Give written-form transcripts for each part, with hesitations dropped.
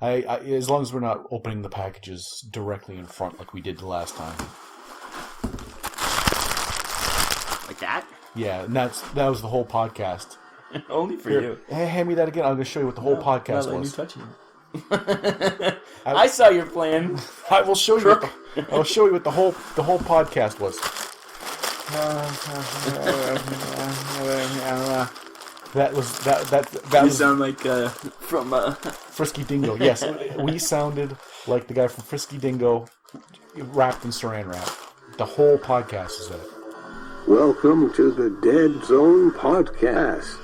I as long as we're not opening the packages directly in front like we did the last time. Like that? Yeah, and that was the whole podcast. Only for Here, you. Hey, hand me that again. I'm going to show you what the whole podcast I'm not was. letting you touch it. I saw your plan. I will show you. I will show you what the whole podcast was. That You was sound like from Frisky Dingo. Yes, we sounded like the guy from Frisky Dingo, wrapped in Saran wrap. The whole podcast is that. Welcome to the Deadzone podcast.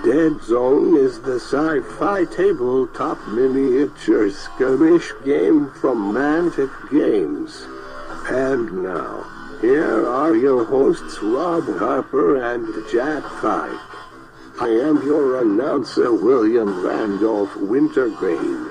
Deadzone is the sci-fi tabletop miniature skirmish game from Mantic Games. And now, here are your hosts Rob Harper and Jack Pike. I am your announcer, William Randolph Wintergreen.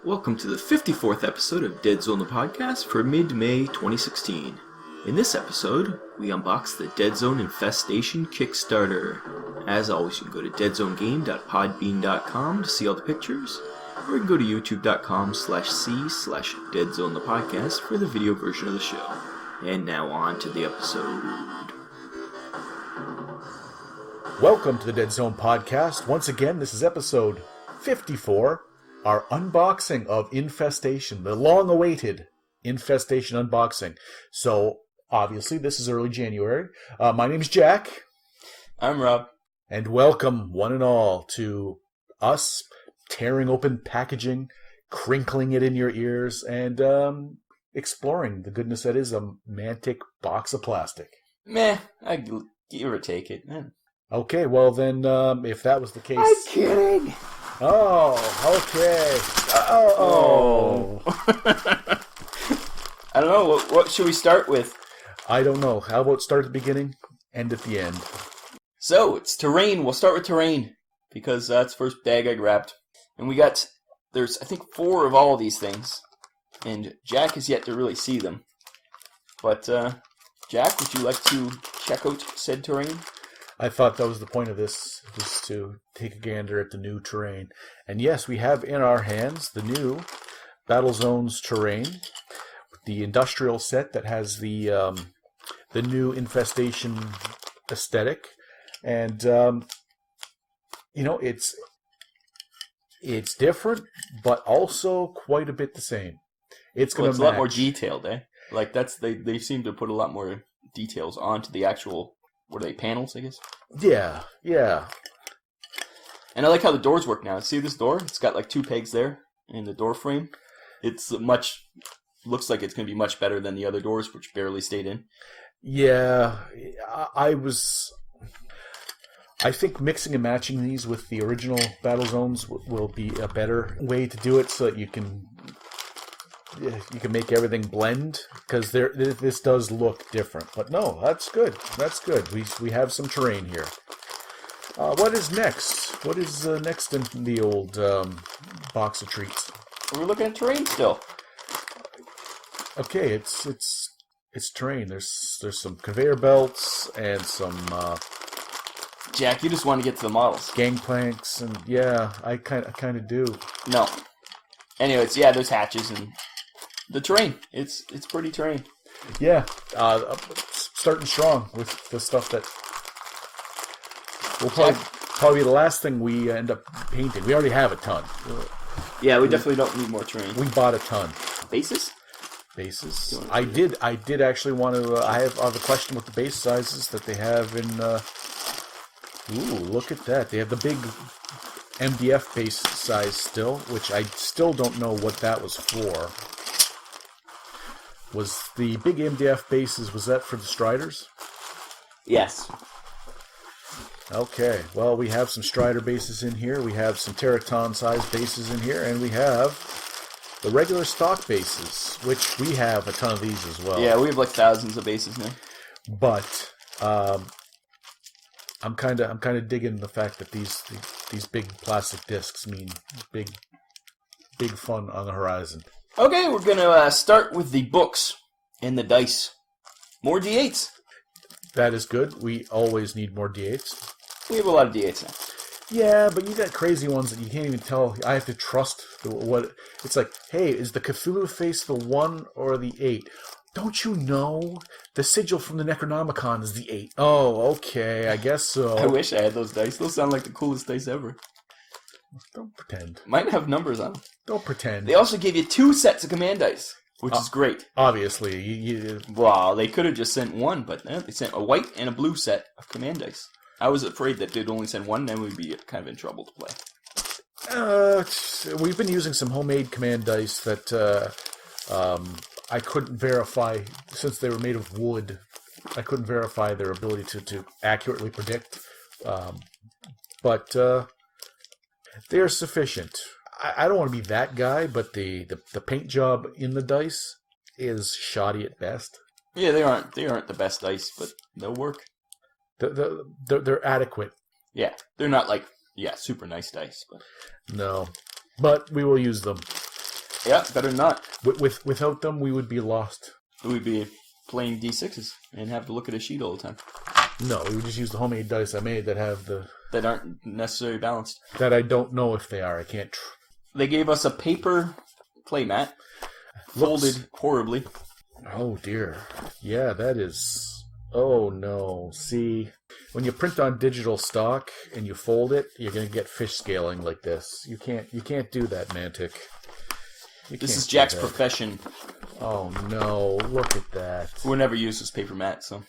Welcome to the 54th episode of Deadzone the podcast for mid-May 2016. In this episode, we unbox the Deadzone Infestation Kickstarter. As always, you can go to deadzonegame.podbean.com to see all the pictures, or you can go to youtube.com/c/Deadzone the podcast for the video version of the show. And now on to the episode. Welcome to the Deadzone podcast. Once again, this is episode 54, our unboxing of Infestation, the long-awaited Infestation unboxing. So, obviously, this is early January. My name's Jack. I'm Rob. And welcome, one and all, to us tearing open packaging, crinkling it in your ears, and exploring the goodness that is a Mantic box of plastic. Meh, I give or take it. Okay, well then, if that was the case... I'm kidding! Oh, okay. Oh. I don't know, what should we start with? I don't know. How about start at the beginning, end at the end? So, it's terrain. We'll start with terrain, because that's the first bag I grabbed. And there's, I think, 4 of all of these things. And Jack has yet to really see them. But, Jack, would you like to check out said terrain? I thought that was the point of this, was to take a gander at the new terrain. And yes, we have in our hands the new Battlezone's terrain, the industrial set that has the new Infestation aesthetic. And, it's different, but also quite a bit the same. It's going to a lot more detailed, eh? Like, they seem to put a lot more details onto the actual... What are they, panels, I guess? Yeah. And I like how the doors work now. See this door? It's got like 2 pegs there in the door frame. Looks like it's going to be much better than the other doors, which barely stayed in. Yeah, I think mixing and matching these with the original Battlezones will be a better way to do it, so that you can make everything blend, because this does look different. But no, that's good. We have some terrain here. What is next? What is next in the old box of treats? We're looking at terrain still. Okay, it's terrain. There's some conveyor belts and some Jack, you just want to get to the models. Gangplanks, and yeah, I kind of do. No. Anyways, yeah, there's hatches and the terrain. It's pretty terrain. Yeah, starting strong with the stuff that will probably be the last thing we end up painting. We already have a ton. Yeah, we definitely don't need more terrain. We bought a ton. Bases? I did actually want to. I have a question with the base sizes that they have in. Ooh, look at that! They have the big MDF base size still, which I still don't know what that was for. Was the big MDF bases, was that for the Striders? Yes. Okay, well, we have some Strider bases in here, we have some Teraton size bases in here, and we have the regular stock bases, which we have a ton of these as well. Yeah, we have like thousands of bases now. But I'm kind of digging the fact that these big plastic discs mean big fun on the horizon. Okay, we're gonna start with the books and the dice. More D8s. That is good. We always need more D8s. We have a lot of D8s now. Yeah, but you got crazy ones that you can't even tell. I have to trust what it's like. Hey, is the Cthulhu face the 1 or the 8? Don't you know? The sigil from the Necronomicon is the 8. Oh, okay, I guess so. I wish I had those dice. Those sound like the coolest dice ever. Don't pretend. Might have numbers on them. Don't pretend. They also gave you 2 sets of command dice, which is great. Obviously, Well, they could have just sent 1, but they sent a white and a blue set of command dice. I was afraid that they'd only send 1, then we'd be kind of in trouble to play. We've been using some homemade command dice that I couldn't verify, since they were made of wood. I couldn't verify their ability to accurately predict, but they are sufficient. I don't want to be that guy, but the paint job in the dice is shoddy at best. Yeah, they aren't the best dice, but they'll work. They're adequate. Yeah, they're not like super nice dice, but No, but we will use them. yeah, better not. Without them, we would be lost. We'd be playing D6s and have to look at a sheet all the time No, we would just use the homemade dice I made that have that aren't necessarily balanced. that I don't know if they are. I can't. They gave us a paper playmat, folded horribly. Oh dear. Yeah, that is. Oh no. See, when you print on digital stock and you fold it, you're gonna get fish scaling like this. You can't do that, Mantic. This is Jack's profession. Oh no! Look at that. We'll never use this paper mat, so.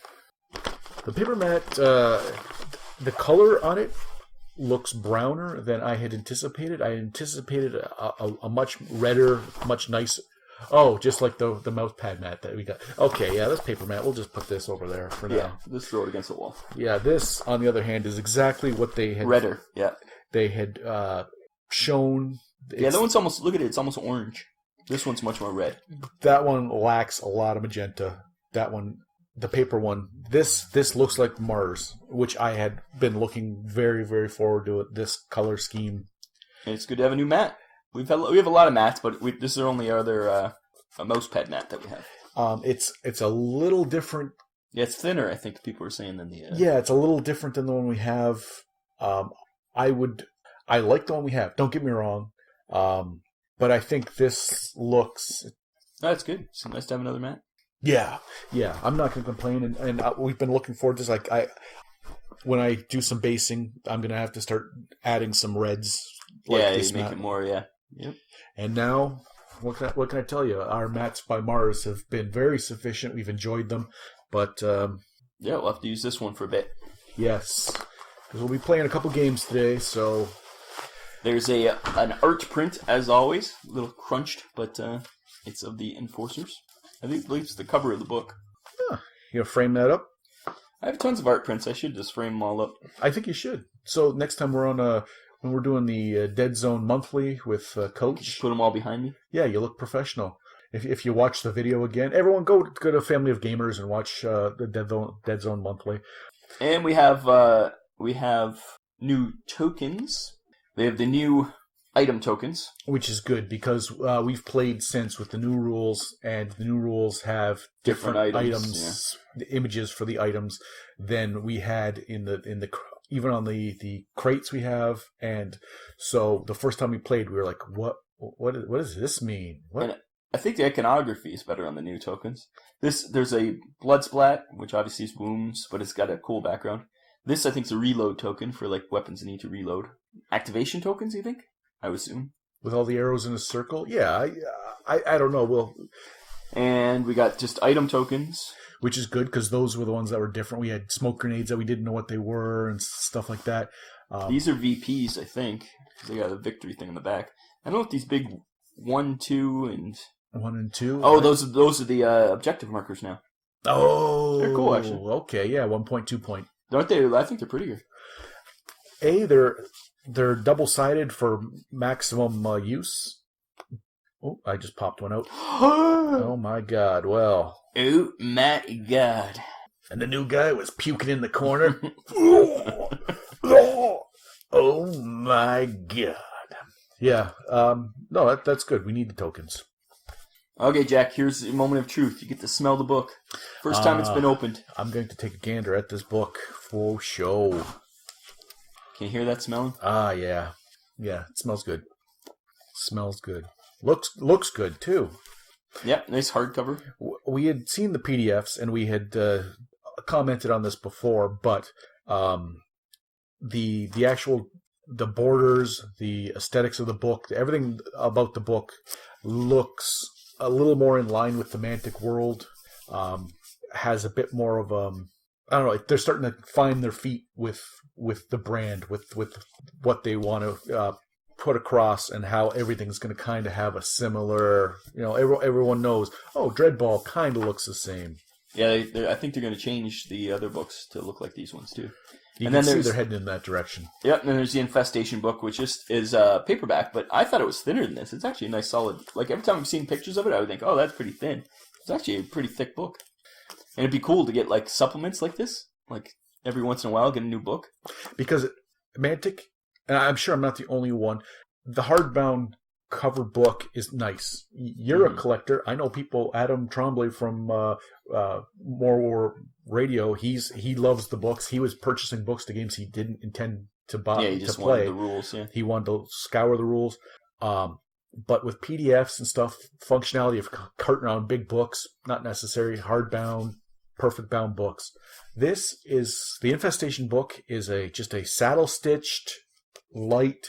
The paper mat, the color on it looks browner than I had anticipated. I anticipated a much redder, much nicer. Oh, just like the mouse pad mat that we got. Okay, yeah, this paper mat. We'll just put this over there for now. Yeah, just throw it against the wall. Yeah, this, on the other hand, is exactly what they had. Redder, yeah. They had shown. Yeah, that one's almost. Look at it. It's almost orange. This one's much more red. That one lacks a lot of magenta. That one, the paper one. This looks like Mars, which I had been looking very, very forward to. This color scheme. And it's good to have a new mat. We have a lot of mats, but this is our only other a mouse pad mat that we have. It's a little different. Yeah, it's thinner. I think people were saying than the. Yeah, it's a little different than the one we have. I like the one we have. Don't get me wrong. But I think this looks. That's good. It's nice to have another mat. Yeah. I'm not going to complain, and we've been looking forward to this. Like when I do some basing, I'm going to have to start adding some reds. Like Yeah, this you make mat. it more. Yeah. Yep. And now, what can I tell you? Our mats by Mars have been very sufficient. We've enjoyed them, but Yeah, we'll have to use this one for a bit. yes, because we'll be playing a couple games today. So There's an art print, as always, a little crunched, but it's of the Enforcers. I believe it's the cover of the book. you frame that up. I have tons of art prints. I should just frame them all up. I think you should. So next time when we're doing the Deadzone monthly with Coach, Just put them all behind me. yeah, you look professional. If you watch the video again, everyone go to Family of Gamers and watch the Deadzone monthly. And we have new tokens. They have the new item tokens. Which is good because we've played since with the new rules, and the new rules have different items, the images for the items than we had in the even on the crates we have. And so the first time we played, we were like, what does this mean? What? And I think the iconography is better on the new tokens. There's a blood splat, which obviously is wounds, but it's got a cool background. This, I think, is a reload token for like weapons that need to reload. Activation tokens, you think? I would assume. With all the arrows in a circle? Yeah, I don't know. And we got just item tokens. Which is good because those were the ones that were different. We had smoke grenades that we didn't know what they were and stuff like that. These are VPs, I think, because they got a victory thing in the back. I don't know if these big 1, 2, and 1 and 2. Oh, those are the objective markers now. Oh, they're cool actually. Okay, yeah, 1.2 point. Aren't they? I think they're prettier. They're double-sided for maximum use. Oh, I just popped one out. Oh my god, well. Oh my god. And the new guy was puking in the corner. Oh my god. Yeah, no, that's good. We need the tokens. Okay, Jack, here's the moment of truth. You get to smell the book. First time it's been opened. I'm going to take a gander at this book for show. Can you hear that smelling? Ah, yeah. Yeah, it smells good. Smells good. Looks good, too. Yep, nice hardcover. We had seen the PDFs, and we had commented on this before, but the actual the borders, the aesthetics of the book, everything about the book looks a little more in line with the Mantic world. Has a bit more of I don't know. They're starting to find their feet with the brand, with what they want to put across, and how everything's going to kind of have a similar. Everyone knows. Oh, Dreadball kind of looks the same. Yeah, I think they're going to change the other books to look like these ones too. You and can then see they're heading in that direction. Yep, and then there's the Infestation book, which is paperback, but I thought it was thinner than this. It's actually a nice solid. Like every time I've seen pictures of it, I would think, oh, that's pretty thin. It's actually a pretty thick book. And it'd be cool to get like supplements like this, like every once in a while, get a new book. Because Mantic, and I'm sure I'm not the only one, the hardbound cover book is nice. You're a collector. I know people. Adam Tremblay from More War Radio. He loves the books. He was purchasing books to games he didn't intend to buy. Yeah, he just to play. wanted the rules. Yeah, he wanted to scour the rules. But with PDFs and stuff, functionality of carting around big books, not necessary. Hardbound, perfect bound books. This is the Infestation book. Is just a saddle stitched, light.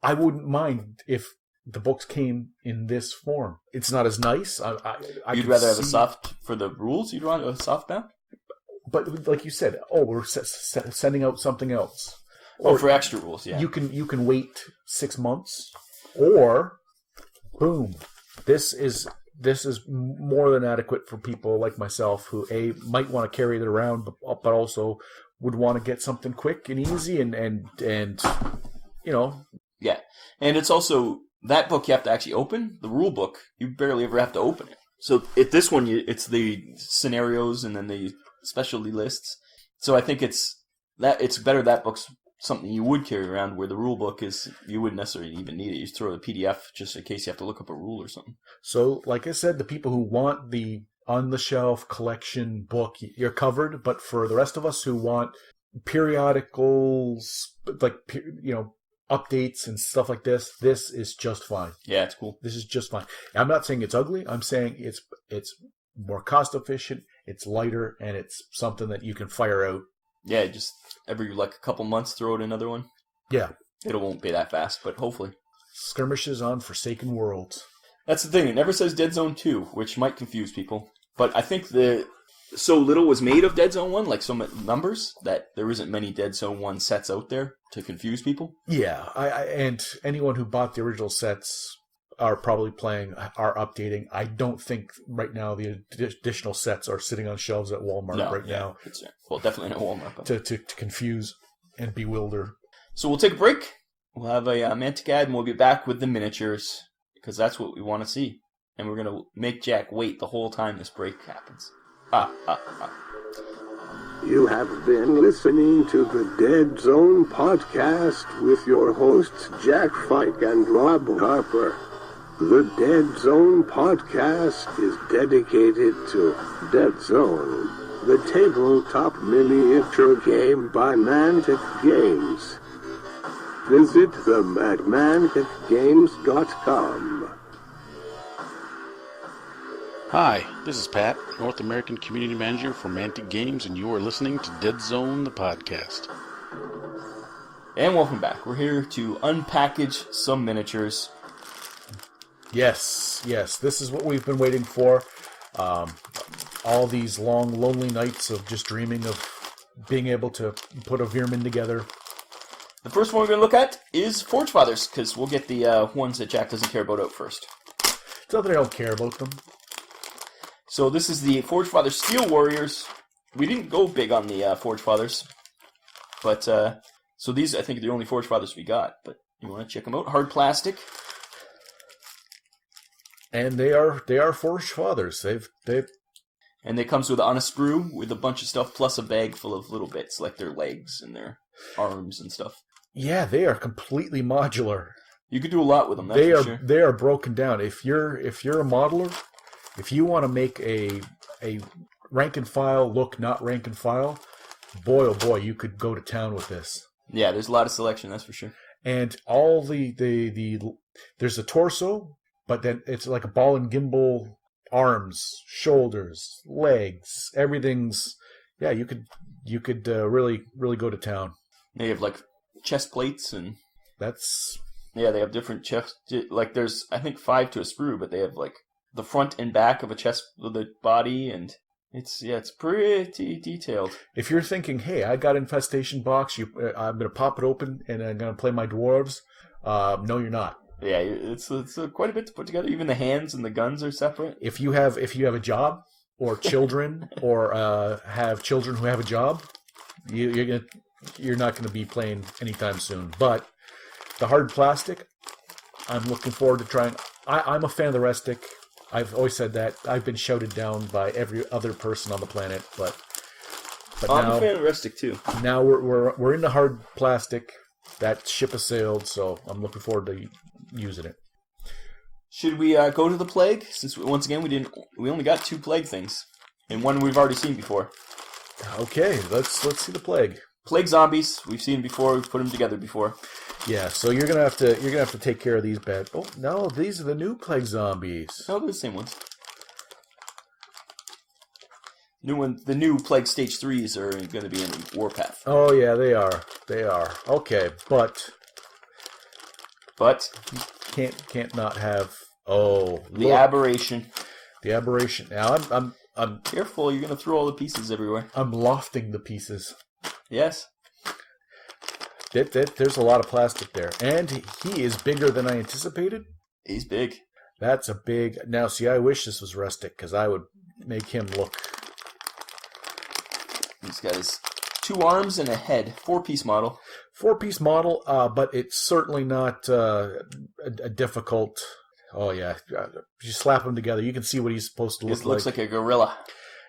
I wouldn't mind if the books came in this form. It's not as nice. You'd rather have a soft for the rules. You'd want a soft bound. But like you said, we're sending out something else. Or for extra rules, yeah. You can wait 6 months, or boom, this is more than adequate for people like myself who might want to carry it around, but also would want to get something quick and easy and you know. Yeah, and it's also that book you have to actually open. The rule book you barely ever have to open it. So this one, it's the scenarios and then the specialty lists. So I think it's better that book's something you would carry around, where the rule book is you wouldn't necessarily even need it. You just throw the PDF just in case you have to look up a rule or something. So, like I said, the people who want the on-the-shelf collection book, you're covered. But for the rest of us who want periodicals, like updates and stuff like this is just fine. Yeah, it's cool. This is just fine. I'm not saying it's ugly. I'm saying it's more cost efficient. It's lighter, and it's something that you can fire out. Yeah, just every a couple months throw out another one. Yeah. It won't be that fast, but hopefully. Skirmishes on Forsaken Worlds. That's the thing. It never says Deadzone 2, which might confuse people. But I think so little was made of Deadzone 1, like so many numbers, that there isn't many Deadzone 1 sets out there to confuse people. Yeah, and anyone who bought the original sets are probably are updating. I don't think right now the additional sets are sitting on shelves at Walmart now. Well, definitely not Walmart. To confuse and bewilder. So we'll take a break. We'll have a Mantic ad, and we'll be back with the miniatures, because that's what we want to see. And we're going to make Jack wait the whole time this break happens. You have been listening to the Deadzone podcast with your hosts Jack Fike and Rob Harper. The Deadzone podcast is dedicated to Deadzone, the tabletop miniature game by Mantic Games. Visit them at manticgames.com. Hi, this is Pat, North American Community Manager for Mantic Games, and you are listening to Deadzone, the podcast. And welcome back. We're here to unpackage some miniatures. Yes, this is what we've been waiting for. All these long, lonely nights of just dreaming of being able to put a Veerman together. The first one we're going to look at is Forge Fathers, because we'll get the ones that Jack doesn't care about out first. It's not that I don't care about them. So this is the Forge Fathers Steel Warriors. We didn't go big on the Forge Fathers, but so these I think are the only Forge Fathers we got. But you want to check them out? Hard plastic. And they are Forge Fathers. And they comes on a sprue with a bunch of stuff plus a bag full of little bits like their legs and their arms and stuff. Yeah, they are completely modular. You could do a lot with them. That's for sure. They are broken down. If you're a modeler, if you want to make a rank and file look not rank and file, boy oh boy, you could go to town with this. Yeah, there's a lot of selection, that's for sure. And all the there's a torso, but then it's like a ball and gimbal, arms, shoulders, legs, everything's. Yeah, you could really go to town. They have like chest plates and That's yeah, they have different chest. Like there's I think 5 to a sprue, but they have like the front and back of a chest with the body, and it's pretty detailed. if you're thinking, hey, I got infestation box, I'm gonna pop it open and I'm gonna play my dwarves. No, you're not. Yeah, it's quite a bit to put together. Even the hands and the guns are separate. If you have a job or children or have children who have a job, you're not gonna be playing anytime soon. But the hard plastic, I'm looking forward to trying. I'm a fan of the Restic. I've always said that. I've been shouted down by every other person on the planet, but I'm now a fan of Restic too. now we're into hard plastic. That ship has sailed, so I'm looking forward to using it. Should we go to the plague? Since once again we only got 2 plague things, and one we've already seen before. Okay, let's see the plague. Plague zombies. We've seen before. We've put them together before. Yeah, so you're gonna have to take care of these bad. Oh no, these are the new plague zombies. No, they're the same ones. The new plague stage 3s are going to be in Warpath. Oh yeah, they are. They are. Okay, but can't not have. Oh, The look, aberration. the aberration. Now I'm Careful, you're going to throw all the pieces everywhere. I'm lofting the pieces. Yes. There's a lot of plastic there, and he is bigger than I anticipated. He's big. That's a big. Now, see, I wish this was Rustic because I would make him look. He's got his 2 arms and a head. 4-piece model. 4-piece model, but it's certainly not a difficult. Oh yeah, you slap them together, you can see what he's supposed to look He looks like a gorilla.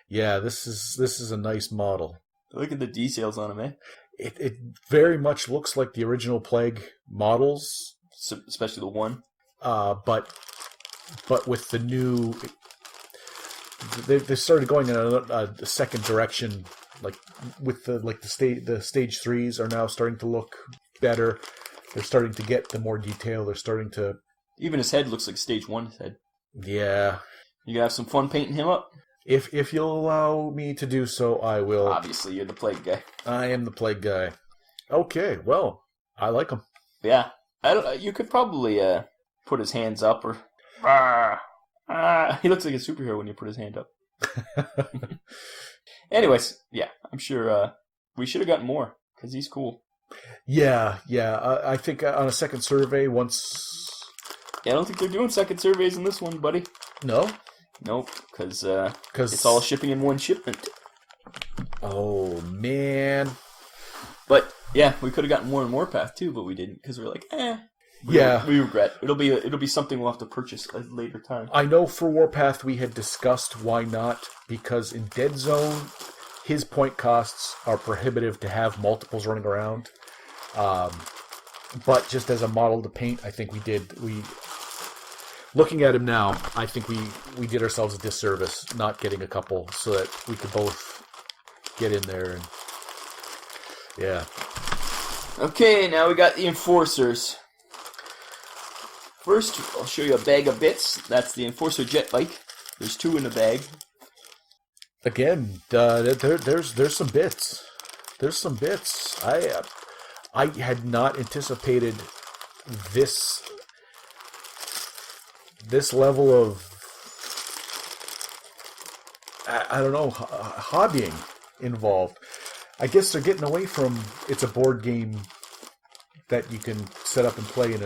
Yeah, this is a nice model. Look at the details on him, eh? It very much looks like the original Plague models, Especially the one. but with the new. They started going in a second direction, like with the stage 3s are now starting to look better. They're starting to get the more detail. They're starting to. Even his head looks like stage 1's head. Yeah. You gonna have some fun painting him up? If you'll allow me to do so, I will. Obviously, you're the plague guy. I am the plague guy. Okay, well, I like him. Yeah. You could probably put his hands up or... He looks like a superhero when you put his hand up. Anyways, yeah, I'm sure we should have gotten more, because he's cool. Yeah. I think on a second survey, once... Yeah, I don't think they're doing second surveys in this one, buddy. No? Nope, because it's all shipping in one shipment. Oh, man. But, yeah, we could have gotten more in Warpath, too, but we didn't, because we're like, Yeah. We regret. It'll be something we'll have to purchase at a later time. I know for Warpath we had discussed why not, because in Deadzone, his point costs are prohibitive to have multiples running around. But just as a model to paint, I think looking at him now, I think we did ourselves a disservice not getting a couple so that we could both get in there. And yeah. Okay, now we got the Enforcers. First, I'll show you a bag of bits. That's the Enforcer jet bike. There's 2 in the bag. Again, there's some bits. There's some bits. I had not anticipated this level of I don't know, hobbying involved. I guess they're getting away from it's a board game that you can set up and play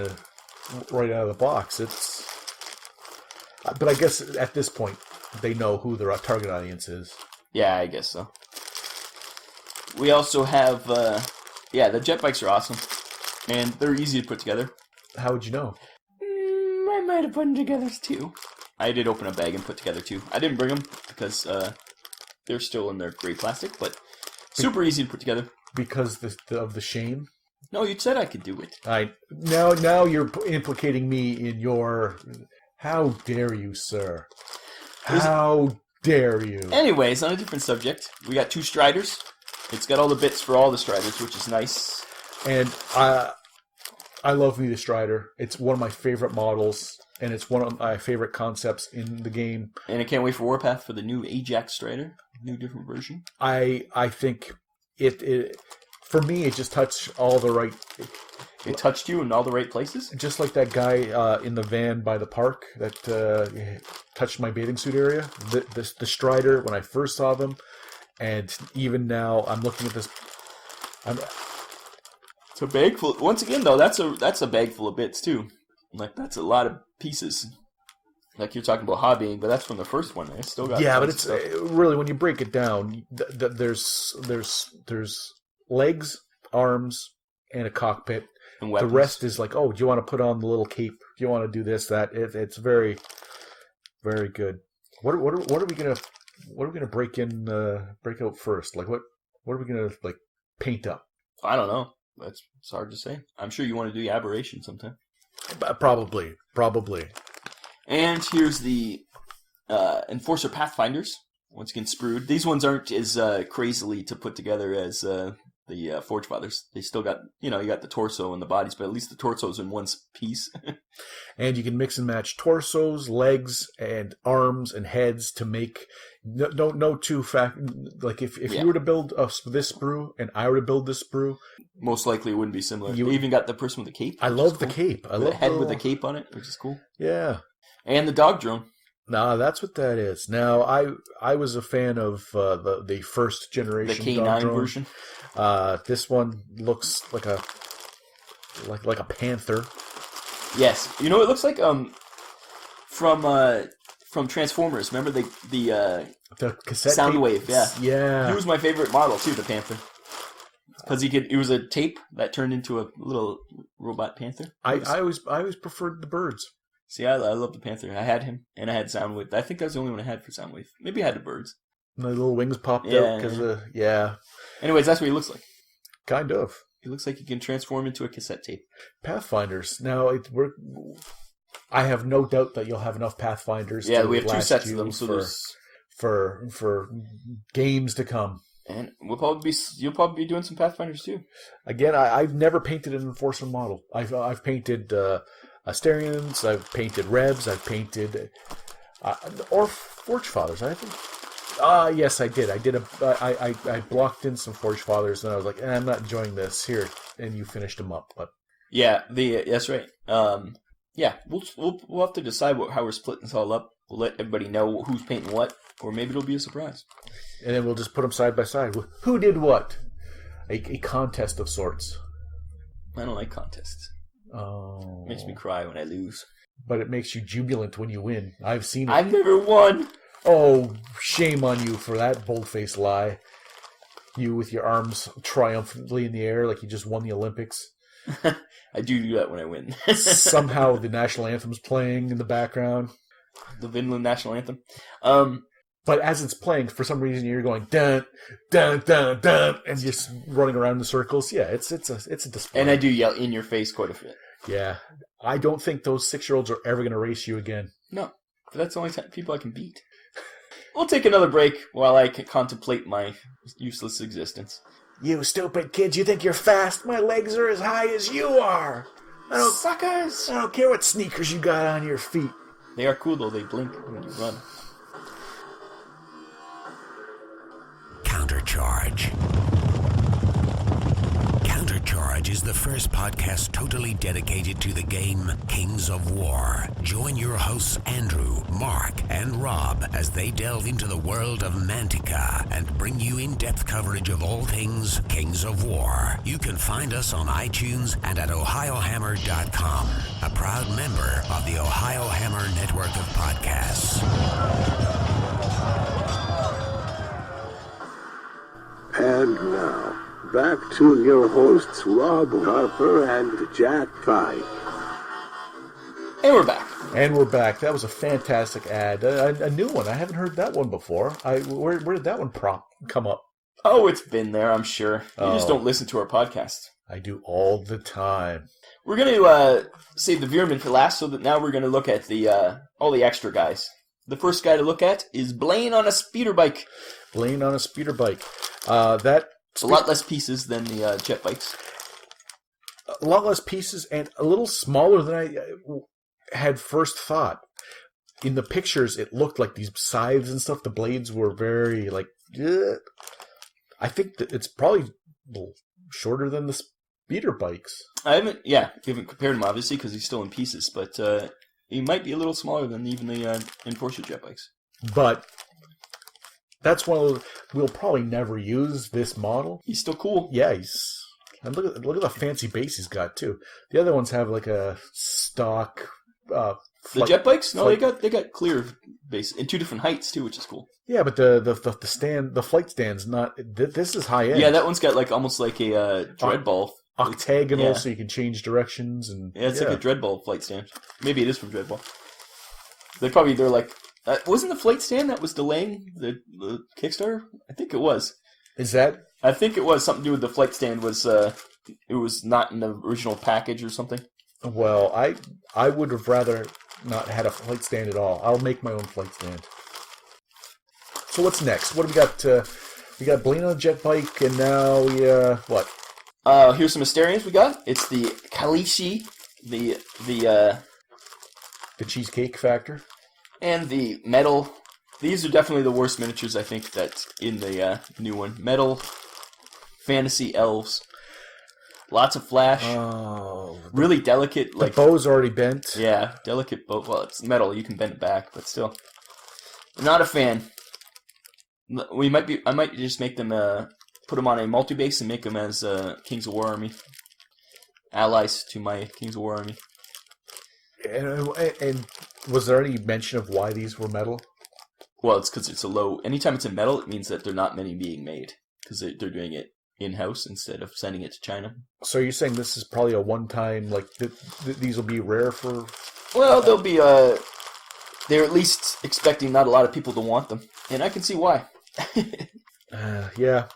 right out of the box. But I guess at this point they know who their target audience is. Yeah, I guess so. We also have, the jet bikes are awesome, and they're easy to put together. How would you know? I might have put them together too. I did open a bag and put together 2. I didn't bring them because they're still in their gray plastic, but super easy to put together. Because of the shame? No, you said I could do it. Now you're implicating me in your... How dare you, sir? How dare you? Anyways, on a different subject, we got 2 Striders. It's got all the bits for all the Striders, which is nice. And I love me the Strider. It's one of my favorite models, and it's one of my favorite concepts in the game. And I can't wait for Warpath for the new Ajax Strider, new different version. I think it for me, it just touched all the right... It touched you in all the right places? Just like that guy in the van by the park that touched my bathing suit area. The Strider, when I first saw them, and even now, I'm looking at this... It's a bag full... Once again, though, that's a bag full of bits, too. Like, that's a lot of pieces. Like, you're talking about hobbying, but that's from the first one. It's still got... Yeah, but it's really, when you break it down, there's legs, arms, and a cockpit. And the rest is like, oh, do you want to put on the little cape? Do you want to do this, that? It's very, very good. What are we gonna break out first? Like what are we gonna like paint up? I don't know. It's hard to say. I'm sure you want to do the Aberration sometime. Probably. And here's the Enforcer Pathfinders. Once again, sprued. These ones aren't as crazily to put together as the Forge Fathers. They still got, you got the torso and the bodies, but at least the torso's in one piece. And you can mix and match torsos, legs, and arms and heads to make no two like if you were to build this sprue and I were to build this sprue, most likely it wouldn't be similar. You even got the person with the cape. I love the cape. I love the head with the cape on it, which is cool. Yeah. And the dog drone. Nah, that's what that is. Now, I was a fan of the first generation, the K9 version. This one looks like a panther. Yes, it looks like from Transformers. Remember the cassette Soundwave? Tape? Yeah. He was my favorite model too, the Panther, because it was a tape that turned into a little robot panther. I always preferred the birds. See, I love the Panther. I had him, and I had Soundwave. I think that was the only one I had for Soundwave. Maybe I had the birds. And the little wings popped out because Anyways, that's what he looks like. Kind of. He looks like he can transform into a cassette tape. Pathfinders. Now, I have no doubt that you'll have enough Pathfinders. Yeah, we have 2 sets of them, so for games to come. And you'll probably be doing some Pathfinders too. Again, I've never painted an Enforcer model. I've painted Asterians, I've painted Revs, I've painted or Forge Fathers. I think. Yes, I did. I blocked in some Forge Fathers, and I was like, I'm not enjoying this here. And you finished them up, but yeah, that's right. Yeah, we'll have to decide how we're splitting this all up. We'll let everybody know who's painting what, or maybe it'll be a surprise. And then we'll just put them side by side. Who did what? A contest of sorts. I don't like contests. Oh, it makes me cry when I lose. But it makes you jubilant when you win. I've seen it. I've never won. Oh, shame on you for that bold-faced lie. You with your arms triumphantly in the air like you just won the Olympics. I do that when I win. Somehow the national anthem's playing in the background. The Vinland national anthem. But as it's playing, for some reason you're going dun dun dun dun, and just running around in circles. Yeah, it's a display. And I do yell in your face quite a bit. Yeah, I don't think those 6-year-olds are ever going to race you again. No, but that's the only people I can beat. We'll take another break while I contemplate my useless existence. You stupid kids! You think you're fast? My legs are as high as you are. Suckers! I don't care what sneakers you got on your feet. They are cool though. They blink when you run. Countercharge. Countercharge is the first podcast totally dedicated to the game Kings of War. Join your hosts Andrew, Mark, and Rob as they delve into the world of Mantica and bring you in-depth coverage of all things Kings of War. You can find us on iTunes and at ohiohammer.com, a proud member of the Ohio Hammer network of podcasts. And now, back to your hosts, Rob Harper and Jack Fight. And we're back. And we're back. That was a fantastic ad. A new one. I haven't heard that one before. Where did that one come up? Oh, it's been there, I'm sure. You just don't listen to our podcast. I do all the time. We're going to save the Veerman for last, so that now we're going to look at the all the extra guys. The first guy to look at is Blaine on a speeder bike. Blaine on a speeder bike. It's a lot less pieces than the jet bikes. a lot less pieces and a little smaller than I had first thought. In the pictures, it looked like these scythes and stuff. The blades were very like. I think that it's probably shorter than the speeder bikes. We haven't compared him obviously because he's still in pieces, but he might be a little smaller than even the Enforcer jet bikes. But that's one of those, we'll probably never use this model. He's still cool. Yeah, and look at the fancy base he's got too. The other ones have like a stock. The jet bikes? No, they got clear base in 2 different heights too, which is cool. Yeah, but the flight stand's not. This is high end. Yeah, that one's got like almost like a Dreadball. Octagonal, so you can change directions and. Yeah, it's like a Dreadball flight stand. Maybe it is from Dreadball. They're like. Wasn't the flight stand that was delaying the Kickstarter? I think it was. Is that? I think it was something to do with the flight stand. It was not in the original package or something. Well, I would have rather not had a flight stand at all. I'll make my own flight stand. So what's next? What do we got? We got Blaine on a jet bike, and now we what? Here's some Asterians we got. It's the Kalishi, the Cheesecake Factor. And the metal. These are definitely the worst miniatures, I think, that's in the new one. Metal, fantasy elves. Lots of flash. Oh. Really delicate. The bow's already bent. Yeah, delicate bow. Well, it's metal. You can bend it back, but still. Not a fan. I might just make them, put them on a multi-base and make them as Kings of War Army. Allies to my Kings of War Army. And was there any mention of why these were metal? Well, it's because it's a low... Anytime it's in metal, it means that there are not many being made. Because they're doing it in-house instead of sending it to China. So you're saying this is probably a one-time, like, these will be rare for... Well, they'll be, they're at least expecting not a lot of people to want them. And I can see why. Yeah.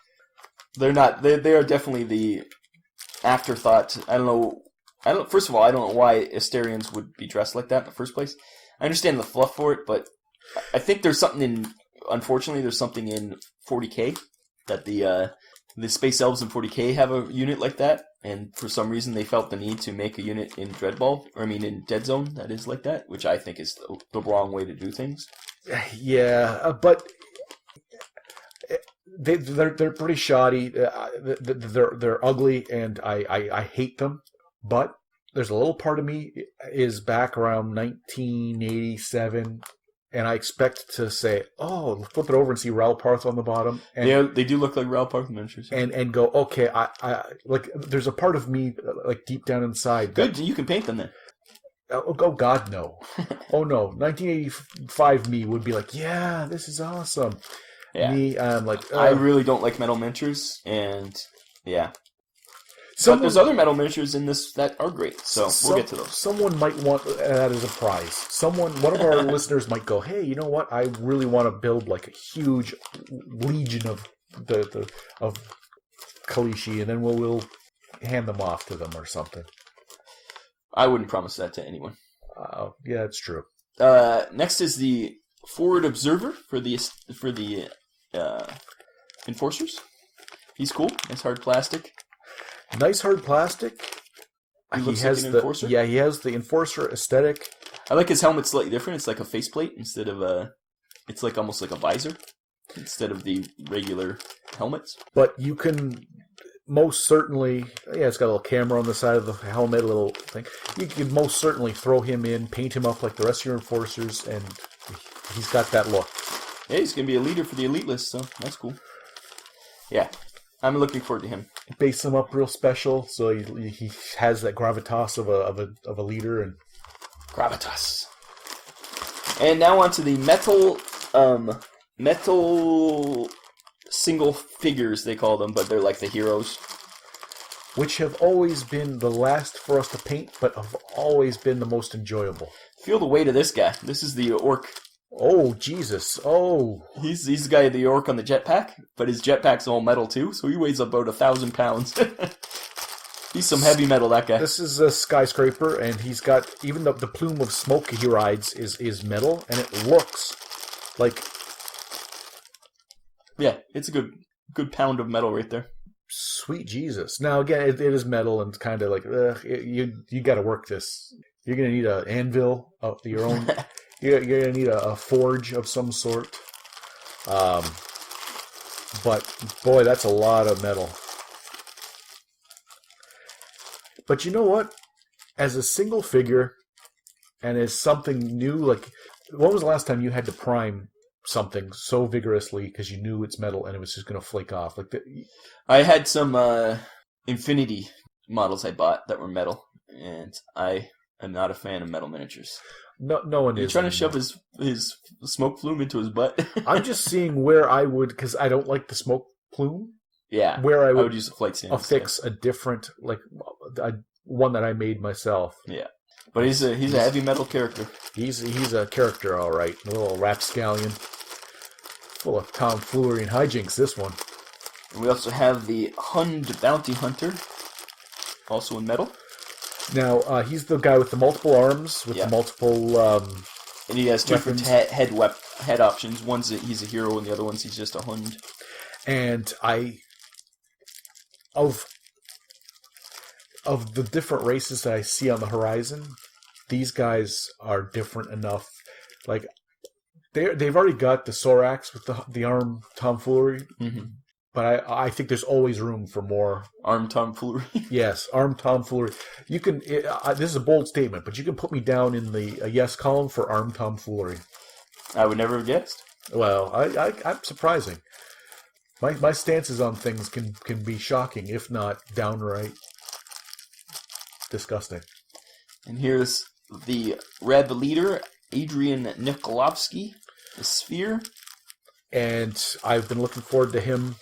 They're not... They are definitely the afterthought. First of all, I don't know why Asterians would be dressed like that in the first place. I understand the fluff for it, but I think there's something unfortunately, there's something in 40K that the Space Elves in 40K have a unit like that, and for some reason they felt the need to make a unit in in Deadzone that is like that, which I think is the wrong way to do things. Yeah, but they're pretty shoddy. They're ugly, and I hate them. But there's a little part of me is back around 1987, and I expect to say, "Oh, flip it over and see Raoul Parth on the bottom." And, yeah, they do look like Raoul Parth miniatures. And go, okay, I like. There's a part of me like deep down inside. Good, you can paint them then. Oh God, no! Oh no! 1985 me would be like, yeah, this is awesome. Yeah. Me, I'm like, I really don't like metal miniatures, and yeah. But there's other metal miniatures in this that are great, so we'll get to those. Someone might want that as a prize. One of our listeners might go, hey, you know what? I really want to build like a huge legion of of Kalishi, and then we'll hand them off to them or something. I wouldn't promise that to anyone. Yeah, it's true. Next is the Forward Observer for the Enforcers. He's cool. Nice hard plastic. Nice hard plastic. He has like an Enforcer? Yeah, he has the Enforcer aesthetic. I like his helmet slightly different. It's like a faceplate instead of it's like almost like a visor instead of the regular helmets. But you can most certainly, it's got a little camera on the side of the helmet, a little thing. You can most certainly throw him in, paint him up like the rest of your Enforcers, and he's got that look. Yeah, he's gonna be a leader for the elite list, so that's cool. Yeah, I'm looking forward to him. Base him up real special, so he has that gravitas of a leader and gravitas. And now on to the metal single figures they call them, but they're like the heroes, which have always been the last for us to paint, but have always been the most enjoyable. Feel the weight of this guy. This is the orc. Oh, Jesus. Oh. He's the guy, the orc on the jetpack, but his jetpack's all metal too, so he weighs about 1,000 pounds. He's some heavy metal, that guy. This is a skyscraper, and he's got, even the plume of smoke he rides is metal, and it looks like... Yeah, it's a good pound of metal right there. Sweet Jesus. Now, again, it is metal, and it's kind of like, you got to work this. You're going to need an anvil of your own. You're going to need a forge of some sort. But, boy, that's a lot of metal. But you know what? As a single figure, and as something new, like, when was the last time you had to prime something so vigorously because you knew it's metal and it was just going to flake off? Like I had some Infinity models I bought that were metal, and I am not a fan of metal miniatures. No one is. He's trying to shove his smoke plume into his butt. I'm just seeing where I would, because I don't like the smoke plume. Yeah, where I would use a flight stand. Affix a different, like one that I made myself. Yeah, but he's a heavy metal character. He's a character, all right. A little rapscallion, full of tomfoolery and hijinks. This one. And we also have the Hund Bounty Hunter, also in metal. Now he's the guy with the multiple arms, with the multiple. And he has two different head options. One's he's a hero, and the other one's he's just a Hund. And of the different races that I see on the horizon, these guys are different enough. Like they've already got the Sorax with the arm tomfoolery, but I think there's always room for more arm tomfoolery. Yes, arm tomfoolery. You can. This is a bold statement, but you can put me down in the yes column for arm tomfoolery. I would never have guessed. Well, I'm surprising. My stances on things can be shocking, if not downright disgusting. And here's the Reb leader, Adrian Nikolovsky, the Sphere. And I've been looking forward to him.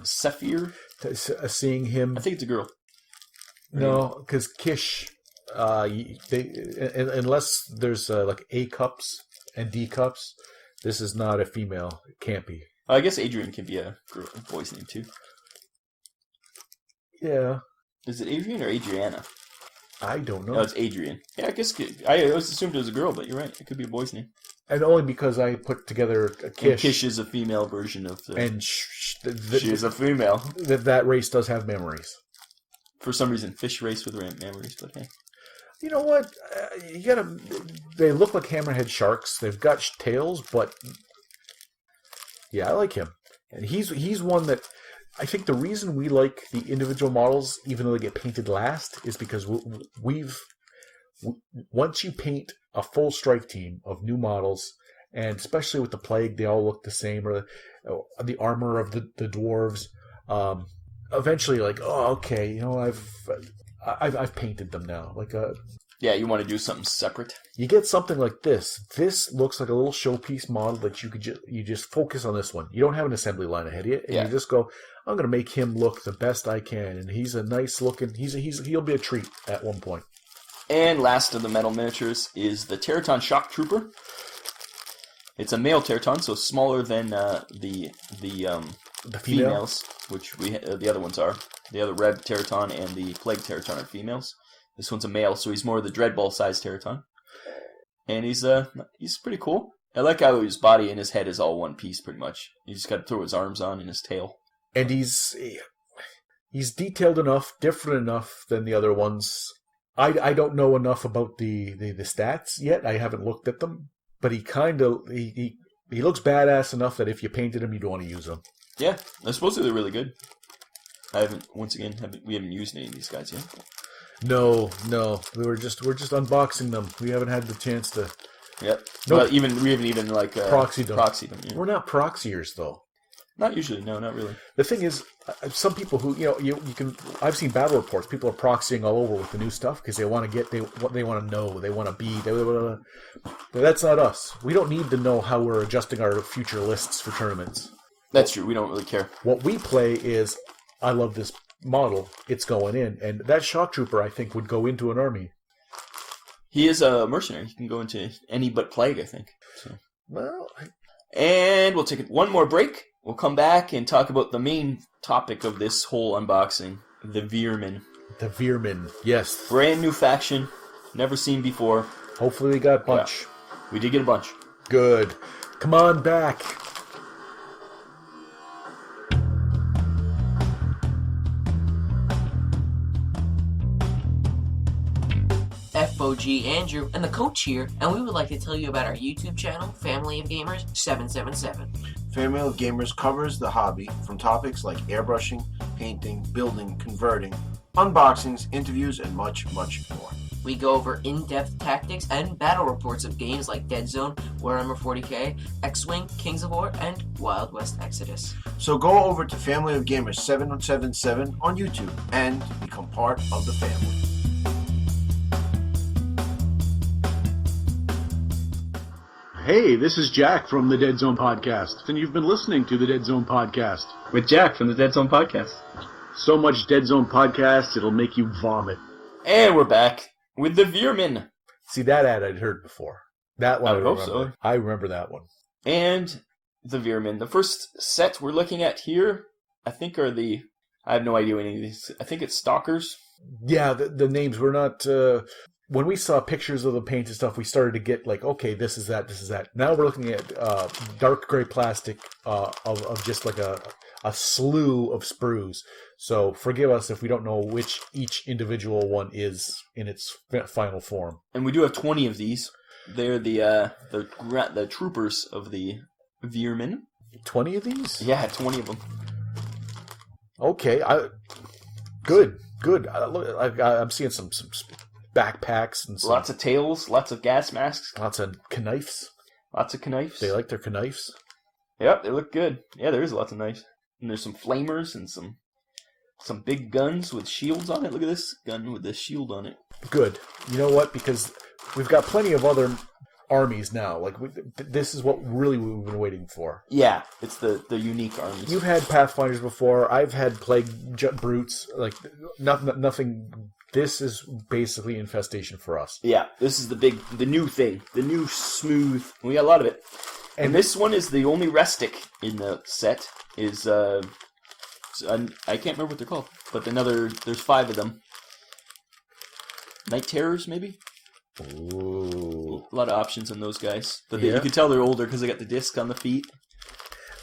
Sephir? Seeing him. I think it's a girl. No, because Kish, unless there's like A cups and D cups, this is not a female. It can't be. I guess Adrian can be a boy's name too. Yeah. Is it Adrian or Adriana? I don't know. No, it's Adrian. Yeah, I guess I always assumed it was a girl, but you're right. It could be a boy's name. And only because I put together a Kish. And Kish is a female version of the... And she is a female. That race does have memories. For some reason, fish race with memories, but hey. You know what? They look like hammerhead sharks. They've got tails, but... Yeah, I like him. And he's one that... I think the reason we like the individual models, even though they get painted last, is because once you paint a full strike team of new models, and especially with the plague, they all look the same, or the armor of the dwarves. Eventually, like, oh, okay, you know, I've painted them now. Like yeah, you want to do something separate. You get something like this. This looks like a little showpiece model that you just focus on this one. You don't have an assembly line ahead of you, and you just go, I'm going to make him look the best I can, and he's a nice looking. He'll be a treat at one point. And last of the metal miniatures is the Teraton Shock Trooper. It's a male Teraton, so smaller than the females, which the other ones are. The other Red Teraton and the Plague Teraton are females. This one's a male, so he's more the Dreadball sized Teraton. And he's pretty cool. I like how his body and his head is all one piece, pretty much. You just got to throw his arms on and his tail. And he's detailed enough, different enough than the other ones. I don't know enough about the stats yet. I haven't looked at them, but he looks badass enough that if you painted him, you'd want to use him. Yeah, I suppose they're really good. We haven't used any of these guys yet. No, we're just unboxing them. We haven't had the chance to. Yep. Nope. We haven't even like proxied them. Yeah. We're not proxiers though. Not usually. No, not really. The thing is, some people who you can. I've seen battle reports. People are proxying all over with the new stuff because they want to get what they want to know. They want to be. That's not us. We don't need to know how we're adjusting our future lists for tournaments. That's true. We don't really care. What we play is, I love this model. It's going in, and that shock trooper I think would go into an army. He is a mercenary. He can go into any but plague, I think. So. Well, and we'll take one more break. We'll come back and talk about the main topic of this whole unboxing, the Veermen. The Veermen, yes. Brand new faction, never seen before. Hopefully we got a bunch. Yeah, we did get a bunch. Good. Come on back. OG Andrew, and the coach here, and we would like to tell you about our YouTube channel, Family of Gamers 777. Family of Gamers covers the hobby from topics like airbrushing, painting, building, converting, unboxings, interviews, and much, much more. We go over in-depth tactics and battle reports of games like Deadzone, Warhammer 40k, X-Wing, Kings of War, and Wild West Exodus. So go over to Family of Gamers 777 on YouTube and become part of the family. Hey, this is Jack from the Deadzone Podcast, and you've been listening to the Deadzone Podcast. With Jack from the Deadzone Podcast. So much Deadzone Podcast, it'll make you vomit. And we're back with the Veerman. See, that ad I'd heard before. That one I would hope remember. so. I remember that one. And the Veerman. The first set we're looking at here, I think are the... I have no idea what any of these... I think it's Stalkers. Yeah, the names were not... when we saw pictures of the paint and stuff, we started to get like, okay, this is that, this is that. Now we're looking at dark gray plastic of just like a slew of sprues. So forgive us if we don't know which each individual one is in its final form. And we do have 20 of these. They're the troopers of the Veerman. 20 of these? Yeah, 20 of them. Okay, good. I'm seeing some backpacks and some, Lots of tails, lots of gas masks, lots of knives. lots of knives. They like their knives. Yep, they look good. Yeah, there is lots of knives. And there's some flamers and some big guns with shields on it. Look at this gun with the shield on it. Good. You know what? Because we've got plenty of other armies now. Like this is what really we've been waiting for. Yeah, it's the unique armies. You've had Pathfinders before. I've had Plague Brutes. Like nothing. This is basically infestation for us. Yeah, this is the new thing, the new smooth. We got a lot of it. And this one is the only rustic in the set. Is I can't remember what they're called, but there's 5 of them. Night Terrors, maybe. Ooh. A lot of options on those guys, but Yeah. you can tell they're older because they got the disc on the feet.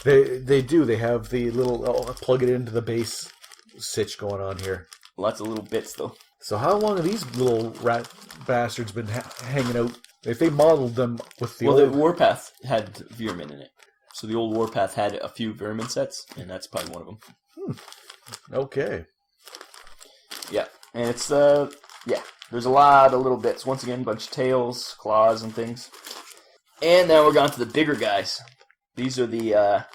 They do. They have the little plug it into the base sitch going on here. Lots of little bits though. So how long have these little rat bastards been hanging out? If they modeled them with the The old... Warpath had Veerman in it, so the old Warpath had a few Veerman sets, and that's probably one of them. Okay. Yeah, and it's there's a lot of little bits. Once again, a bunch of tails, claws, and things. And now we're on to the bigger guys. These are the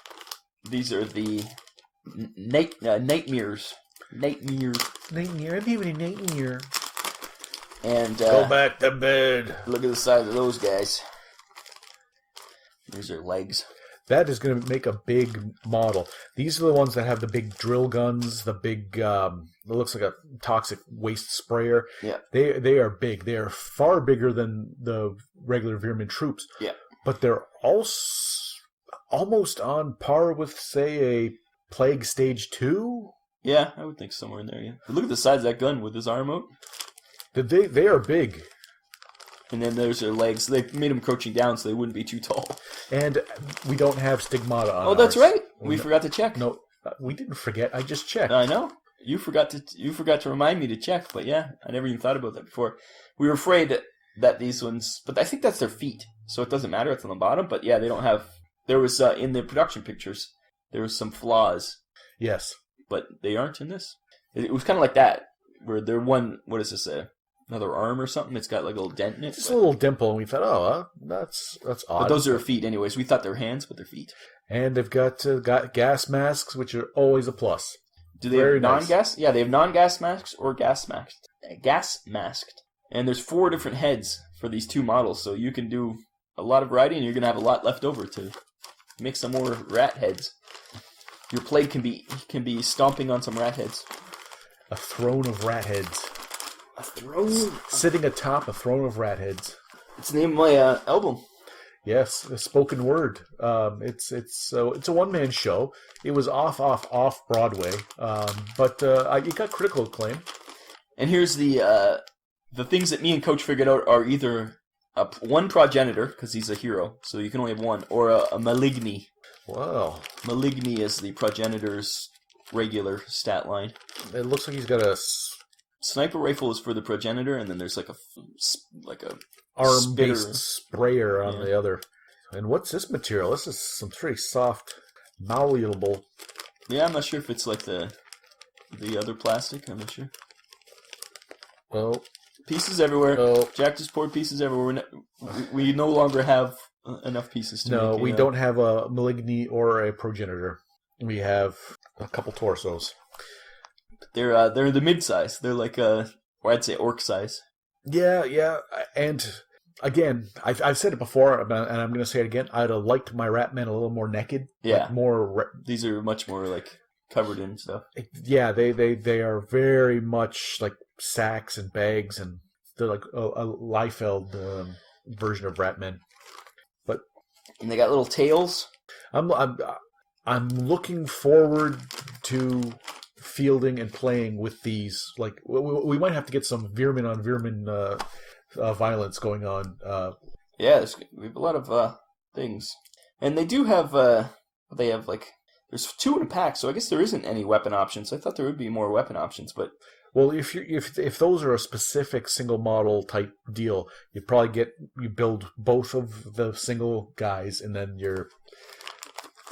nightmares. Nightmare. I'm having a nightmare. And Go back to bed. look at the size of those guys. These are legs. That is going to make a big model. These are the ones that have the big drill guns, the big, it looks like a toxic waste sprayer. Yeah. They are big. They are far bigger than the regular Veerman troops. Yeah. But they're also almost on par with, say, a Plague Stage 2. Yeah, I would think somewhere in there, yeah. But look at the size of that gun with his arm out. They are big. And then there's their legs. They made them crouching down so they wouldn't be too tall. And we don't have stigmata on Oh, that's ours. right. We forgot to check. No, we didn't forget. I just checked. I know. You forgot to remind me to check, but yeah, I never even thought about that before. We were afraid that these ones, but I think that's their feet, so it doesn't matter. It's on the bottom, but yeah, they don't have. There was in the production pictures, there was some flaws, Yes. but they aren't in this. It was kind of like that, where they're one. What does this say? Another arm or something? It's got like a little dent in it. Just a little dimple, and we thought, oh, that's odd. But those are their feet, anyways. We thought they were hands, but they're feet. And they've got gas masks, which are always a plus. Do they Very have nice. non-gas? Yeah, they have non-gas masks or gas masked. Gas masked. And there's 4 different heads for these 2 models, so you can do a lot of riding, and you're going to have a lot left over to make some more rat heads. Your plague can be stomping on some rat heads. A throne of rat heads. A throne? Sitting atop a throne of rat heads. It's the name of my album. Yes, a spoken word. It's a one-man show. It was off Broadway, but it got critical acclaim. And here's the things that me and Coach figured out are either one progenitor, because he's a hero, so you can only have one, or a maligni. Wow. Maligni is the progenitor's regular stat line. It looks like he's got a sniper rifle is for the progenitor, and then there's like a arm-based spitter. sprayer on the other. And what's this material? This is some pretty soft, malleable. Yeah, I'm not sure if it's like the other plastic. I'm not sure. Well, pieces everywhere. Oh. Jack just poured pieces everywhere. We no longer have enough pieces to no, make we don't have a malignity or a progenitor. We have a couple torsos. They're the mid-size. They're like or I'd say orc size. Yeah, and again, I've said it before, and I'm going to say it again. I'd have liked my Ratmen a little more naked. Yeah, like more. These are much more like covered in stuff. Yeah, they are very much like sacks and bags, and they're like a Liefeld version of Ratmen. And they got little tails. I'm looking forward to fielding and playing with these. Like we might have to get some vermin on vermin violence going on. Yeah, we have a lot of things, and they do have. They have like there's 2 in a pack, so I guess there isn't any weapon options. I thought there would be more weapon options, but well, if those are a specific single model type deal, you build both of the single guys, and then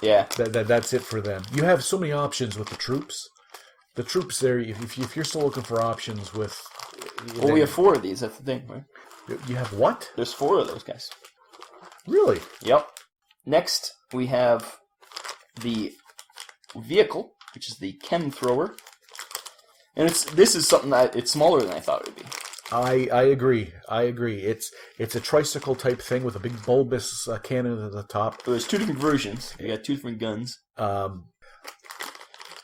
that's it for them. You have so many options with the troops. The troops there, if you're still looking for options with... Well, we have 4 of these, that's the thing, right? You have what? There's 4 of those guys. Really? Yep. Next, we have the vehicle, which is the chem thrower. And this is something it's smaller than I thought it would be. I agree. It's a tricycle type thing with a big bulbous cannon at the top. So there's 2 different versions. You got 2 different guns. And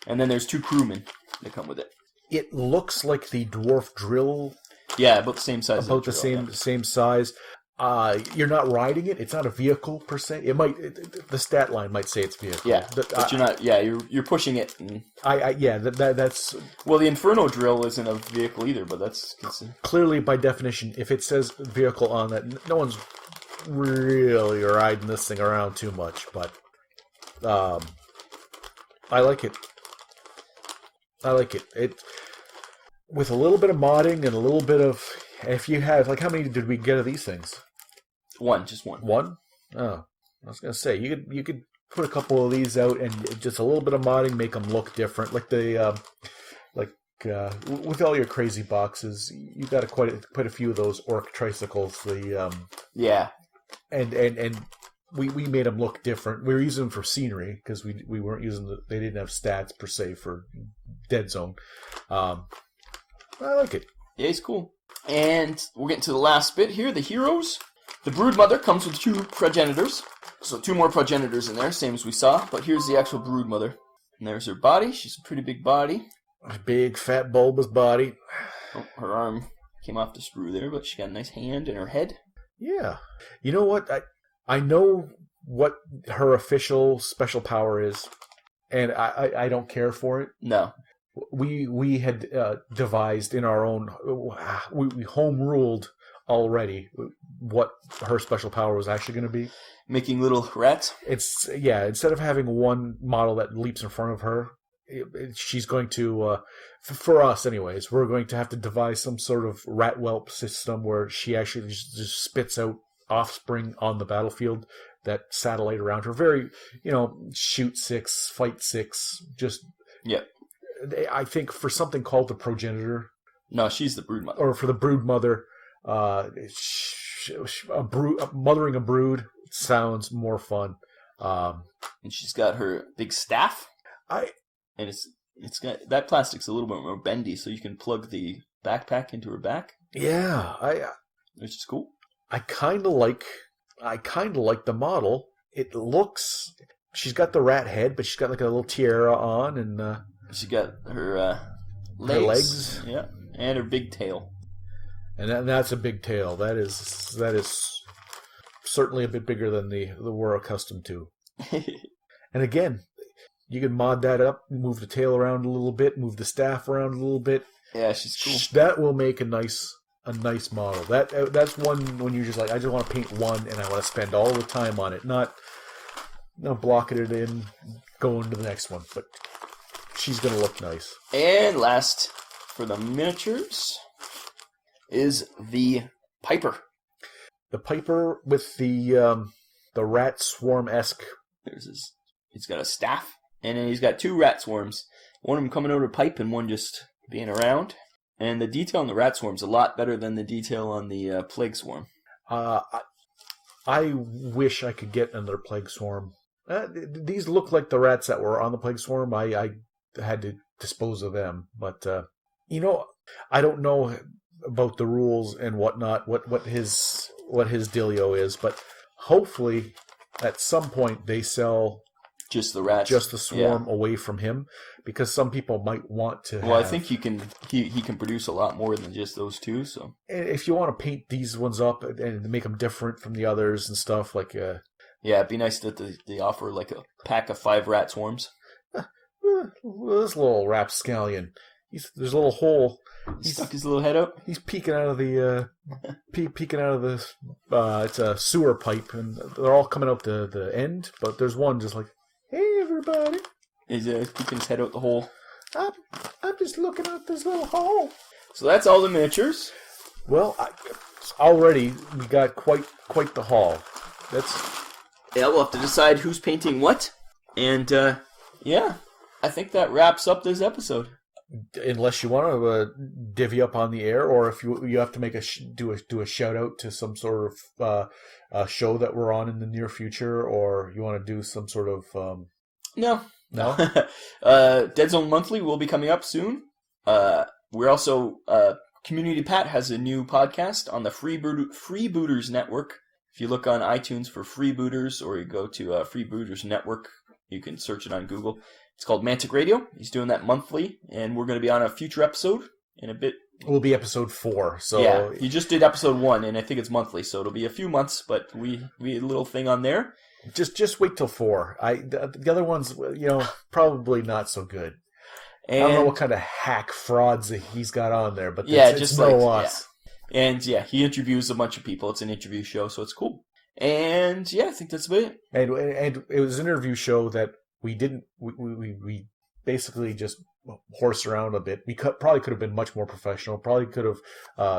then there's 2 crewmen that come with it. It looks like the dwarf drill. Yeah, about the same size. About the same size. You're not riding it. It's not a vehicle per se. The stat line might say it's vehicle. Yeah, but you're not. Yeah, you're pushing it. And that's. Well, the Inferno drill isn't a vehicle either, but that's clearly by definition. If it says vehicle on that, no one's really riding this thing around too much. But I like it. It with a little bit of modding and a little bit of. If you have, how many did we get of these things? Just one. One? Oh, I was gonna say you could put a couple of these out and just a little bit of modding, make them look different. Like with all your crazy boxes, you got quite a few of those orc tricycles. Yeah, and we made them look different. We were using them for scenery because we weren't using they didn't have stats per se for Deadzone. I like it. Yeah, he's cool. And we're getting to the last bit here, the heroes. The brood mother comes with 2 progenitors. So 2 more progenitors in there, same as we saw. But here's the actual brood mother. And there's her body. She's a pretty big body. A big, fat, bulbous body. Oh, her arm came off the screw there, but she got a nice hand in her head. Yeah. You know what? I know what her official special power is, and I don't care for it. No. We had devised in our own, we home ruled already what her special power was actually going to be. Making little rats? Instead of having one model that leaps in front of her, she's going to, for us anyways, we're going to have to devise some sort of rat whelp system where she actually just spits out offspring on the battlefield that satellite around her. Very, shoot 6, fight 6, just... Yep. I think for something called the progenitor. No, she's the brood mother. Or for the brood mother, mothering a brood sounds more fun. And she's got her big staff. And it's got that plastic's a little bit more bendy, so you can plug the backpack into her back. Yeah, which is cool. I kind of like the model. It looks. She's got the rat head, but she's got like a little tiara on, and. She got her legs. Her legs. Yeah, and her big tail. And that's a big tail. That is certainly a bit bigger than the we're accustomed to. And again, you can mod that up, move the tail around a little bit, move the staff around a little bit. Yeah, she's cool. That will make a nice model. That's one when you're just like, I just want to paint one and I want to spend all the time on it, not blocking it in, going to the next one, but she's going to look nice. And last, for the miniatures is the Piper. The Piper with the rat swarm-esque. He's got a staff, and then he's got 2 rat swarms. One of them coming out of a pipe and one just being around. And the detail on the rat swarm's a lot better than the detail on the plague swarm. I wish I could get another plague swarm. These look like the rats that were on the plague swarm. I had to dispose of them, but I don't know about the rules and whatnot. What his dealio is, but hopefully at some point they sell just the rats, just the swarm away from him, because some people might want to. Well, I think he can produce a lot more than just those 2. So if you want to paint these ones up and make them different from the others and stuff, like it'd be nice that they offer like a pack of 5 rat swarms. This little rapscallion, there's a little hole. He stuck his little head up. He's peeking out of the it's a sewer pipe, and they're all coming out the end. But there's one just like, hey everybody. He's peeking his head out the hole. I'm just looking out this little hole. So that's all the miniatures. Well, already we got quite the haul. We'll have to decide who's painting what, and I think that wraps up this episode. Unless you want to divvy up on the air, or if you have to make do a shout out to some sort of show that we're on in the near future, or you want to do some sort of No. Deadzone Monthly will be coming up soon. We're also Community Pat has a new podcast on the Freebooters Network. If you look on iTunes for Freebooters, or you go to Freebooters Network, you can search it on Google. It's called Mantic Radio. He's doing that monthly, and we're going to be on a future episode in a bit. It will be episode 4. So yeah, he just did episode 1, and I think it's monthly, so it'll be a few months. But we had a little thing on there. Just wait till 4. The other ones, probably not so good. And I don't know what kind of hack frauds that he's got on there, but just no like us. Yeah. And he interviews a bunch of people. It's an interview show, so it's cool. And I think that's about it. And it was an interview show that we didn't. We basically just horse around a bit. We probably could have been much more professional. Probably could have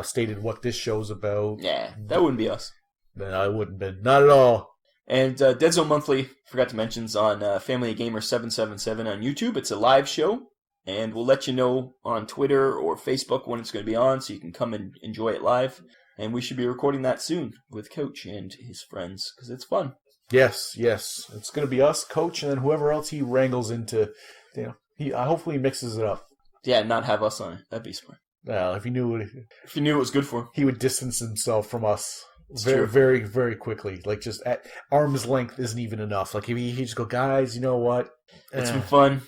stated what this show's about. Yeah, that wouldn't be us. Then I wouldn't have been. Not at all. And Deadzone Monthly, forgot to mention, is on Family Gamer 777 on YouTube. It's a live show, and we'll let you know on Twitter or Facebook when it's going to be on, so you can come and enjoy it live. And we should be recording that soon with Coach and his friends, because it's fun. Yes. It's going to be us, Coach, and then whoever else he wrangles into. Hopefully he mixes it up. Yeah, not have us on it. That'd be smart. Well, if he knew it was good for him, he would distance himself from us. It's very, true. very, very quickly. Like, just at arm's length isn't even enough. Like, he just go, guys, you know what? It's been fun.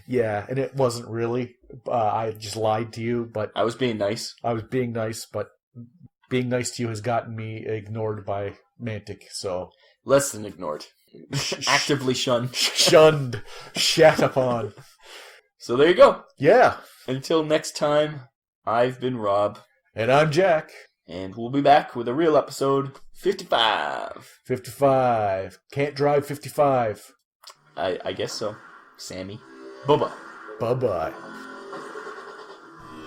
Yeah, and it wasn't really. I just lied to you, but I was being nice. I was being nice, but being nice to you has gotten me ignored by Mantic. So less than ignored, actively shunned, shat upon. So there you go. Yeah. Until next time, I've been Rob, and I'm Jack. And we'll be back with a real episode 55. 55. Can't drive 55. I guess so. Sammy. Bye-bye. Bye-bye.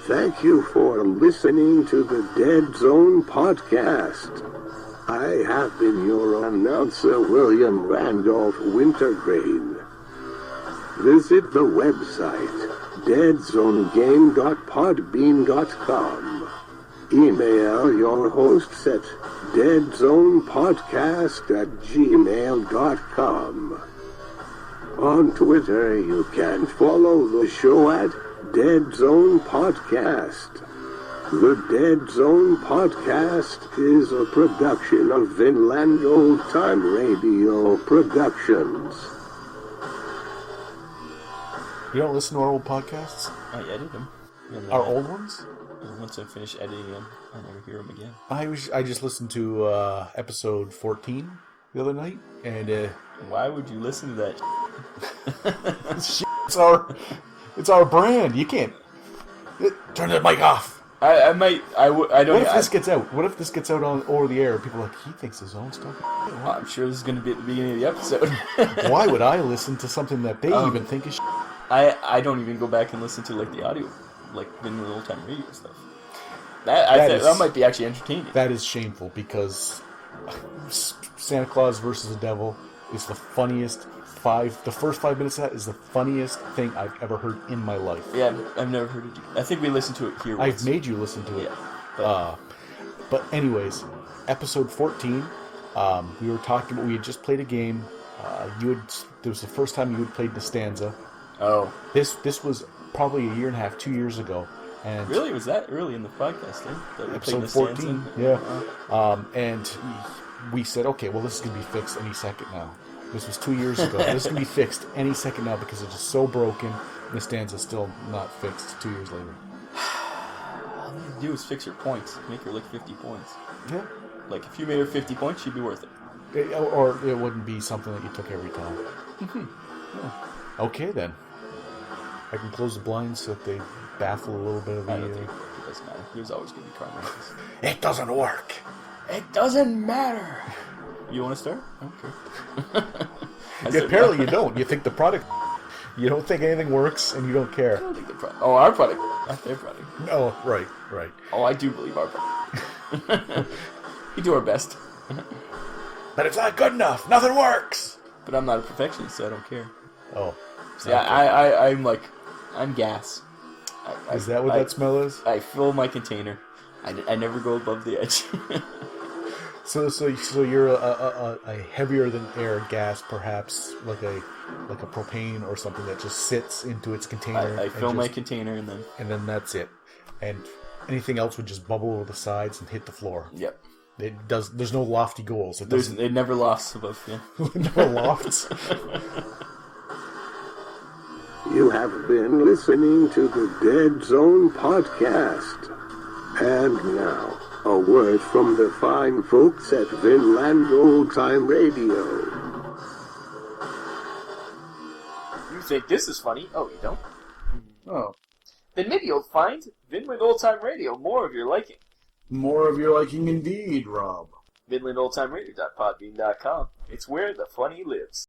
Thank you for listening to the Deadzone podcast. I have been your announcer, William Randolph Wintergreen. Visit the website, deadzonegame.podbean.com. Email your hosts at deadzonepodcast@gmail.com. On Twitter, you can follow the show at Deadzone Podcast. The Deadzone Podcast is a production of Vinland Old Time Radio Productions. You don't listen to our old podcasts? I edit them. Our old ones? Once I finish editing them, I never hear them again. I just listened to episode 14 the other night, and why would you listen to that? It's our brand. You can't turn that mic off. I don't. What if this gets out? What if this gets out over the air? People are like, he thinks his own stuff. I'm sure this is going to be at the beginning of the episode. Why would I listen to something that they even think is? I don't even go back and listen to like the audio like Vinland Old Time Radio stuff. That might be actually entertaining. That is shameful because Santa Claus versus the Devil is the funniest. The first 5 minutes of that is the funniest thing I've ever heard in my life. Yeah, I've never heard it. I think we listened to it here once. I've made you listen to it. Yeah, but anyways, episode 14, we were talking about, we had just played a game. It was the first time you had played Deadzone. Oh. This was probably a year and a half, 2 years ago. And really? Was that early in the podcast then? That we episode played 14, Deadzone? yeah. And we said, okay, well, this is going to be fixed any second now. This was 2 years ago. This can be fixed any second now because it's just so broken. This stanza's still not fixed 2 years later. All you have to do is fix her points. Make her like 50 points. Yeah. Like, if you made her 50 points, she'd be worth it. Or it wouldn't be something that you took every time. Yeah. Okay, then. I can close the blinds so that they baffle a little bit of the... I don't think it doesn't matter. There's always going to be crime races. It doesn't work! It doesn't matter! You want to start? Okay. Apparently you don't. You think the product... You don't think anything works, and you don't care. I don't think the product... Oh, our product. Not their product. Oh, right. Oh, I do believe our product. We do our best. But it's not good enough. Nothing works! But I'm not a perfectionist, so I don't care. Oh. So yeah, I'm gas. Is that what that smell is? I fill my container. I never go above the edge. So you're a heavier than air gas, perhaps like a propane or something that just sits into its container. I fill my container and then that's it. And anything else would just bubble over the sides and hit the floor. Yep. It does. There's no lofty goals. It never lofts above. Yeah. Never lofts. You have been listening to the Deadzone podcast. And now, a word from the fine folks at Vinland Old Time Radio. You think this is funny? Oh, you don't? Oh. Then maybe you'll find Vinland Old Time Radio more of your liking. More of your liking indeed, Rob. VinlandOldTimeRadio.podbean.com. It's where the funny lives.